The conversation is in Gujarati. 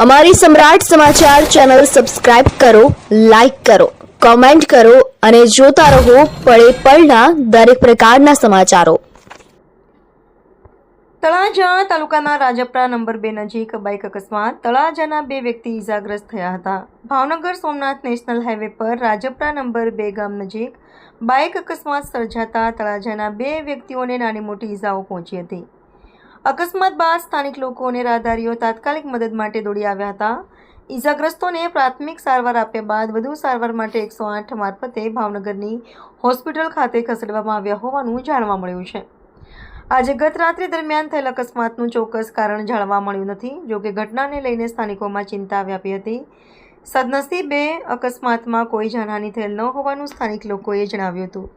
અમારી સમ્રાટ સમાચાર ચેનલ સબસ્ક્રાઇબ કરો, લાઇક કરો, કોમેન્ટ કરો અને જોતા રહો પળે પળના દરેક પ્રકારના સમાચારો। તળાજા તાલુકાના રાજપરા નંબર 2 નજીક બાઇક અકસ્માત। તળાજાના 2 વ્યક્તિ ઇજાગ્રસ્ત થયા હતા। ભાવનગર સોમનાથ નેશનલ હાઈવે પર રાજપરા નંબર 2 ગામ નજીક બાઇક અકસ્માત સર્જાતા તળાજાના 2 વ્યક્તિઓને નાની મોટી ઇજાઓ પહોંચી હતી। અકસ્માત બાદ સ્થાનિક લોકો અને રાહદારીઓ તાત્કાલિક મદદ માટે દોડી આવ્યા હતા। ઇજાગ્રસ્તોને પ્રાથમિક સારવાર આપ્યા બાદ વધુ સારવાર માટે 108 મારફતે ભાવનગરની હોસ્પિટલ ખાતે ખસેડવામાં આવ્યા હોવાનું જાણવા મળ્યું છે। આજે ગત રાત્રિ દરમિયાન થયેલ અકસ્માતનું ચોક્કસ કારણ જાણવા મળ્યું નથી। જોકે ઘટનાને લઈને સ્થાનિકોમાં ચિંતા વ્યાપી હતી। સદનસીબે અકસ્માતમાં કોઈ જાનહાનિ થયેલ ન હોવાનું સ્થાનિક લોકોએ જણાવ્યું હતું।